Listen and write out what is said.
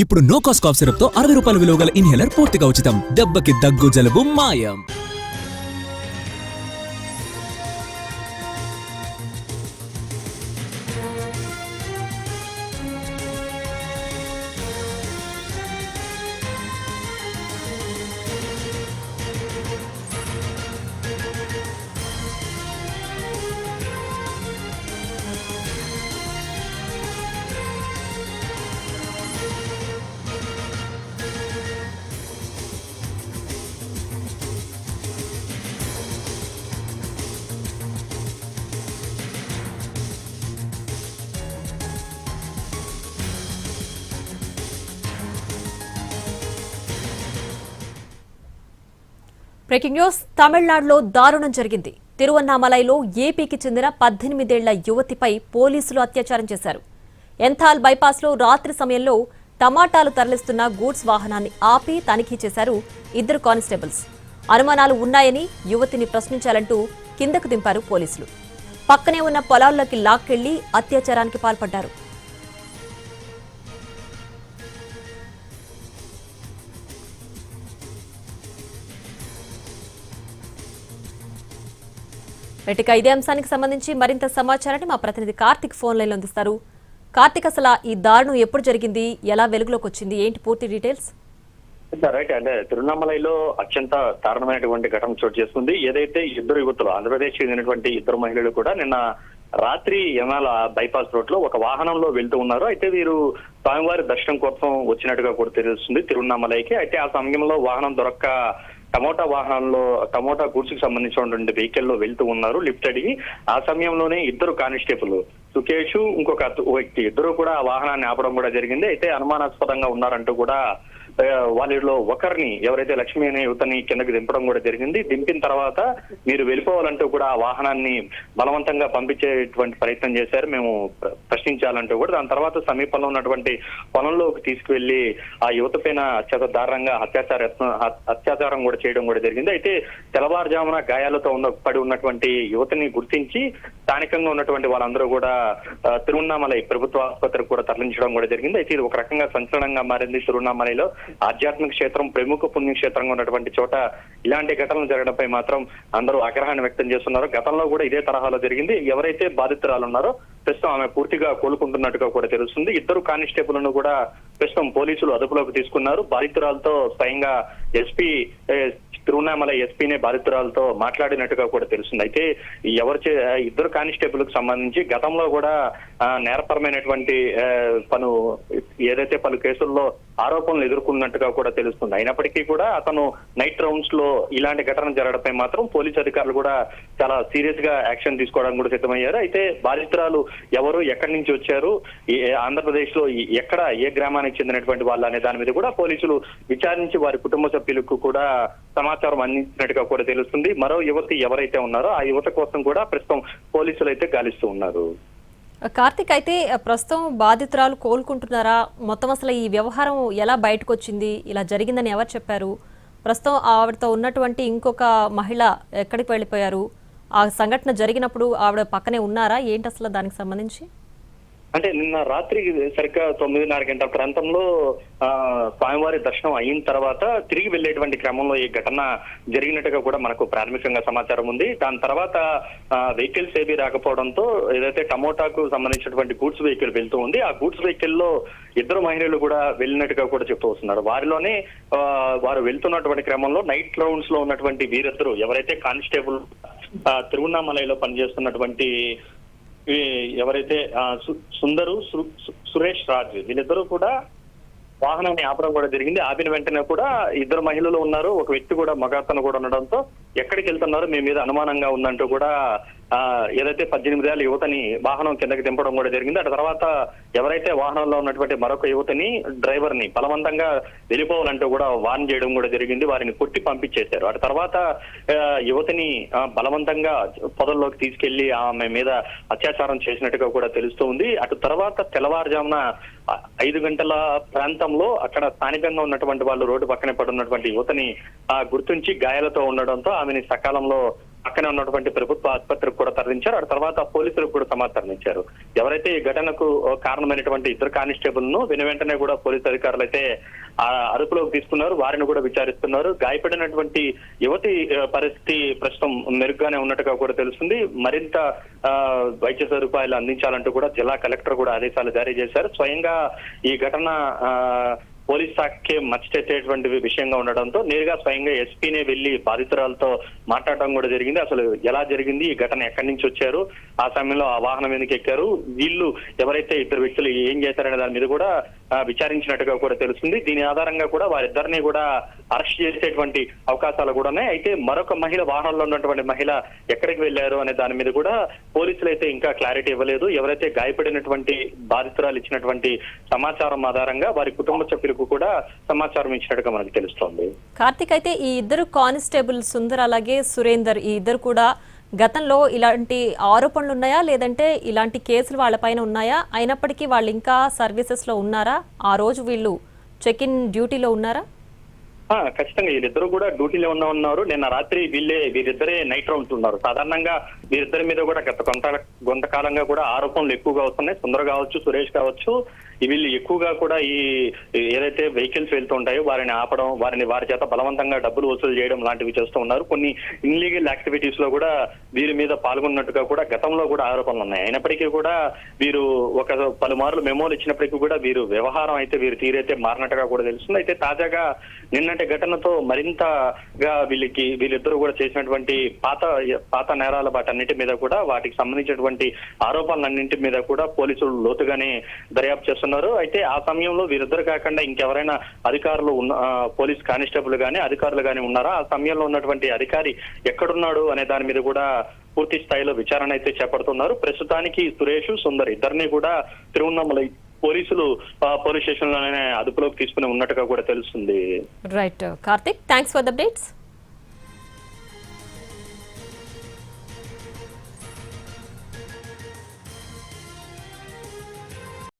ఇప్పుడు no cost cough syrup తో 60 రూపాయల విలువ గల ఇన్హేలర్ పూర్తిగా ఉచితం. దెబ్బకి దగ్గు జలుబు మాయం. Breaking news. తమిళనాడులో దారుణం జరిగింది. తిరువన్నామలైలో ఏపీకి చెందిన 18 ఏళ్ల యువతిపై పోలీసులు అత్యాచారం చేశారు. ఎంథాల్ బైపాస్లో రాత్రి సమయంలో టమాటాలు తరలిస్తున్న గూడ్స్ వాహనాన్ని ఆపి తనిఖీ చేశారు 2 కానిస్టేబుల్స్. అనుమానాలు ఉన్నాయని యువతిని ప్రశ్నించాలంటూ కిందకు దింపారు పోలీసులు. పక్కనే ఉన్న పొలాల్లోకి లాక్కెళ్లి అత్యాచారానికి పాల్పడ్డారు. ఇక ఇదే అంశానికి సంబంధించి మరింత సమాచారాన్ని మా ప్రతినిధి కార్తిక్ ఫోన్ లైన్లో అందిస్తారు. కార్తిక్, అసలు ఈ దారుణం ఎప్పుడు జరిగింది, ఎలా వెలుగులోకి వచ్చింది, ఏంటి పూర్తి డీటెయిల్స్? రైట్. అంటే తిరువన్నామలైలో అత్యంత దారుణమైనటువంటి ఘటన చోటు చేసుకుంది. ఏదైతే ఇద్దరు యువతులు, ఆంధ్రప్రదేశ్ చెందినటువంటి ఇద్దరు మహిళలు కూడా నిన్న రాత్రి యనాల బైపాస్ రోడ్ లో ఒక వాహనంలో వెళ్తూ ఉన్నారు. అయితే వీరు స్వామివారి దర్శనం కోసం వచ్చినట్టుగా కూడా తెలుస్తుంది తిరువన్నామలైకి. అయితే ఆ సమయంలో వాహనం దొరక్క టమోటా గూడ్స్ కి సంబంధించినటువంటి వెహికల్ లో వెళ్తూ ఉన్నారు లిఫ్ట్ అడిగి. ఆ సమయంలోనే ఇద్దరు కానిస్టేబుల్ సుకేష్, ఇంకొక వ్యక్తి, ఇద్దరు కూడా ఆ వాహనాన్ని ఆపడం కూడా జరిగింది. అయితే అనుమానాస్పదంగా ఉన్నారంటూ కూడా వాళ్ళలో ఒకరిని, ఎవరైతే లక్ష్మి అనే యువతని కిందకి దింపడం కూడా జరిగింది. దింపిన తర్వాత మీరు వెళ్ళిపోవాలంటూ కూడా ఆ వాహనాన్ని బలవంతంగా పంపించేటువంటి ప్రయత్నం చేశారు, మేము ప్రశ్నించాలంటూ కూడా. దాని తర్వాత సమీపంలో ఉన్నటువంటి పొలంలోకి తీసుకువెళ్లి ఆ యువత పైన అత్యంత దారుణంగా అత్యాచారం కూడా చేయడం కూడా జరిగింది. అయితే తెల్లవారుజామున గాయాలతో పడి ఉన్నటువంటి యువతిని గుర్తించి స్థానికంగా ఉన్నటువంటి వాళ్ళందరూ కూడా తిరువన్నామలై ప్రభుత్వ ఆసుపత్రికి కూడా తరలించడం కూడా జరిగింది. అయితే ఇది ఒక రకంగా సంచలనంగా మారింది. తిరువన్నామలైలో ఆధ్యాత్మిక క్షేత్రం, ప్రముఖ పుణ్యక్షేత్రంగా ఉన్నటువంటి చోట ఇలాంటి ఘటనలు జరగడంపై మాత్రం అందరూ ఆగ్రహాన్ని వ్యక్తం చేస్తున్నారు. గతంలో కూడా ఇదే తరహాలో జరిగింది. ఎవరైతే బాధితురాలు ఉన్నారో ప్రస్తుతం ఆమె పూర్తిగా కోలుకుంటున్నట్టుగా కూడా తెలుస్తుంది. ఇద్దరు కానిస్టేబుల్ను కూడా ప్రస్తుతం పోలీసులు అదుపులోకి తీసుకున్నారు. బాధితురాలతో స్వయంగా ఎస్పీ, తిరువన్నామలై ఎస్పీనే బాధితురాలతో మాట్లాడినట్టుగా కూడా తెలుస్తుంది. అయితే ఇద్దరు కానిస్టేబుల్ కు సంబంధించి గతంలో కూడా నేరపరమైనటువంటి పలు కేసుల్లో ఆరోపణలు ఎదుర్కొన్నట్టుగా కూడా తెలుస్తుంది. అయినప్పటికీ కూడా అతను నైట్ రౌండ్స్ లో ఇలాంటి ఘటన జరగడంపై మాత్రం పోలీసు అధికారులు కూడా చాలా సీరియస్ గా యాక్షన్ తీసుకోవడానికి కూడా సిద్ధమయ్యారు. అయితే బాధితురాలు ఎవరు, ఎక్కడి నుంచి వచ్చారు, ఆంధ్రప్రదేశ్ లో ఎక్కడ, ఏ గ్రామానికి చెందినటువంటి వాళ్ళు అనే దాని మీద కూడా పోలీసులు విచారించి వారి కుటుంబ సభ్యులకు కూడా సమాచారం అందించినట్టుగా కూడా తెలుస్తుంది. మరో యువతి ఎవరైతే ఉన్నారో ఆ యువత కోసం కూడా ప్రస్తుతం పోలీసులు అయితే గాలిస్తూ ఉన్నారు. కార్తిక్, అయితే ప్రస్తుతం బాధితురాలు కోలుకుంటున్నారా? మొత్తం అసలు ఈ వ్యవహారం ఎలా బయటకు వచ్చింది, ఇలా జరిగిందని ఎవరు చెప్పారు? ప్రస్తుతం ఆవిడతో ఉన్నటువంటి ఇంకొక మహిళ ఎక్కడికి వెళ్ళిపోయారు? ఆ సంఘటన జరిగినప్పుడు ఆవిడ పక్కనే ఉన్నారా? ఏంటి అసలు దానికి సంబంధించి? అంటే నిన్న రాత్రి సరిగ్గా 9:30 గంటల ప్రాంతంలో స్వామివారి దర్శనం అయిన తర్వాత తిరిగి వెళ్లేటువంటి క్రమంలో ఈ ఘటన జరిగినట్టుగా కూడా మనకు ప్రాథమికంగా సమాచారం ఉంది. దాని తర్వాత వెహికల్స్ ఏవి రాకపోవడంతో ఏదైతే టమోటాకు సంబంధించినటువంటి గూడ్స్ వెహికల్ వెళ్తూ ఉంది, ఆ గూడ్స్ వెహికల్ లో ఇద్దరు మహిళలు కూడా వెళ్ళినట్టుగా కూడా చెప్తూ వస్తున్నారు. వారిలోనే వారు వెళ్తున్నటువంటి క్రమంలో నైట్ రౌండ్స్ లో ఉన్నటువంటి వీరిద్దరు, ఎవరైతే కానిస్టేబుల్ తిరువన్నామలైలో పనిచేస్తున్నటువంటి ఎవరైతే సుందరు, సురేష్ రాజ్, వీళ్ళిద్దరూ కూడా వాహనాన్ని ఆపడం కూడా జరిగింది. ఆపిన వెంటనే కూడా ఇద్దరు మహిళలు ఉన్నారు, ఒక వ్యక్తి కూడా, మగాతను కూడా ఉండడంతో ఎక్కడికి వెళ్తున్నారో మీ మీద అనుమానంగా ఉందంటూ కూడా ఏదైతే 18 ఏళ్ల యువతని వాహనం కిందకి దింపడం కూడా జరిగింది. ఆ తర్వాత ఎవరైతే వాహనంలో ఉన్నటువంటి మరొక యువతని, డ్రైవర్ ని బలవంతంగా వెళ్ళిపోవాలంటూ కూడా వార్న్ చేయడం కూడా జరిగింది. వారిని కొట్టి పంపించేశారు. ఆ తర్వాత యువతిని బలవంతంగా పొదల్లోకి తీసుకెళ్లి ఆమె మీద అత్యాచారం చేసినట్టుగా కూడా తెలుస్తూ ఉంది. అటు తర్వాత తెల్లవారుజామున 5 గంటల ప్రాంతంలో అక్కడ స్థానికంగా ఉన్నటువంటి వాళ్ళు రోడ్డు పక్కనే పడున్నటువంటి యువతని గుర్తించి గాయాలతో ఉండడంతో ఆమెని సకాలంలో పక్కనే ఉన్నటువంటి ప్రభుత్వ ఆసుపత్రికి కూడా తరలించారు. ఆ తర్వాత పోలీసులకు కూడా సమాచారం ఇచ్చారు. ఎవరైతే ఈ ఘటనకు కారణమైనటువంటి ఇద్దరు కానిస్టేబుల్ ను వెంటనే కూడా పోలీసు అధికారులు అయితే అదుపులోకి తీసుకున్నారు. వారిని కూడా విచారిస్తున్నారు. గాయపడినటువంటి యువతి పరిస్థితి ప్రస్తుతం మెరుగ్గానే ఉన్నట్టుగా కూడా తెలుస్తుంది. మరింత వైద్య సదుపాయాలు అందించాలంటూ కూడా జిల్లా కలెక్టర్ కూడా ఆదేశాలు జారీ చేశారు. స్వయంగా ఈ ఘటన పోలీస్ శాఖకే మచ్చటెట్టేటువంటి విషయంగా ఉండడంతో నేరుగా స్వయంగా ఎస్పీనే వెళ్లి బాధితురాలతో మాట్లాడడం కూడా జరిగింది. అసలు ఎలా జరిగింది, ఈ ఘటన ఎక్కడి నుంచి వచ్చారు, ఆ సమయంలో ఆ వాహనం ఎందుకు ఎక్కారు, వీళ్ళు ఎవరైతే ఇద్దరు వ్యక్తులు ఏం చేశారనే దాని మీద కూడా విచారించినట్టుగా కూడా తెలుస్తుంది. దీని ఆధారంగా కూడా వారిద్దరిని కూడా అరెస్ట్ చేసేటువంటి అవకాశాలు కూడా ఉన్నాయి. అయితే మరొక మహిళ, వాహనంలో ఉన్నటువంటి మహిళ ఎక్కడికి వెళ్లారు అనే దాని మీద కూడా పోలీసులు అయితే ఇంకా క్లారిటీ ఇవ్వలేదు. ఎవరైతే గాయపడినటువంటి బాధితురాలు ఇచ్చినటువంటి సమాచారం ఆధారంగా వారి కుటుంబ సభ్యులకు కూడా సమాచారం ఇచ్చినట్టుగా మనకు తెలుస్తోంది. కార్తిక్, అయితే ఈ ఇద్దరు కానిస్టేబుల్ సుందర్ అలాగే సురేందర్, ఈ ఇద్దరు కూడా గతంలో ఇలాంటి ఆరోపణలు ఉన్నాయా, లేదంటే ఇలాంటి కేసులు వాళ్ళపైన ఉన్నాయా? అయినప్పటికీ వాళ్ళు ఇంకా సర్వీసెస్ లో ఉన్నారా? ఆ రోజు వీళ్ళు చెక్ ఇన్ డ్యూటీలో ఉన్నారా? ఖచ్చితంగా వీళ్ళిద్దరు కూడా డ్యూటీలో ఉన్నారు. నిన్న రాత్రి వీరిద్దరే నైట్ రౌండ్స్ ఉన్నారు. సాధారణంగా వీరిద్దరి మీద కూడా గత కొంతకాలంగా కూడా ఆరోపణలు ఎక్కువగా వస్తున్నాయి. సుందర్ కావచ్చు, సురేష్ కావచ్చు, వీళ్ళు ఎక్కువగా కూడా ఈ ఏదైతే వెహికల్స్ వెళ్తుంటాయో వారిని ఆపడం, వారి చేత బలవంతంగా డబ్బులు వసూలు చేయడం లాంటివి చేస్తూ ఉన్నారు. కొన్ని ఇన్లీగల్ యాక్టివిటీస్ లో కూడా వీరి మీద పాల్గొన్నట్టుగా కూడా గతంలో కూడా ఆరోపణలు ఉన్నాయి. అయినప్పటికీ కూడా వీరు పలుమార్లు మెమోలు ఇచ్చినప్పటికీ కూడా వీరు వ్యవహారం అయితే వీరి తీరైతే మారినట్టుగా కూడా తెలుస్తుంది. అయితే తాజాగా నిన్నటి ఘటనతో మరింతగా వీళ్ళిద్దరూ కూడా చేసినటువంటి పాత నేరాల వాటన్నిటి మీద కూడా, వాటికి సంబంధించినటువంటి ఆరోపణలన్నింటి మీద కూడా పోలీసులు లోతుగానే దర్యాప్తు చేస్తున్నారు. అయితే ఆ సమయంలో వీరిద్దరు కాకుండా ఇంకెవరైనా అధికారులు పోలీస్ కానిస్టేబుల్ గానీ అధికారులు గానీ ఉన్నారా, ఆ సమయంలో ఉన్నటువంటి అధికారి ఎక్కడున్నాడు అనే దాని మీద కూడా పూర్తి స్థాయిలో విచారణ అయితే చేపడుతున్నారు. ప్రస్తుతానికి సురేష్, సుందర్ ఇద్దరిని కూడా తిరువన్నామలై పోలీసులు పోలీస్ స్టేషన్ లోనే అదుపులోకి తీసుకుని ఉన్నట్టుగా కూడా తెలుస్తుంది. Right Karthik, thanks for the updates.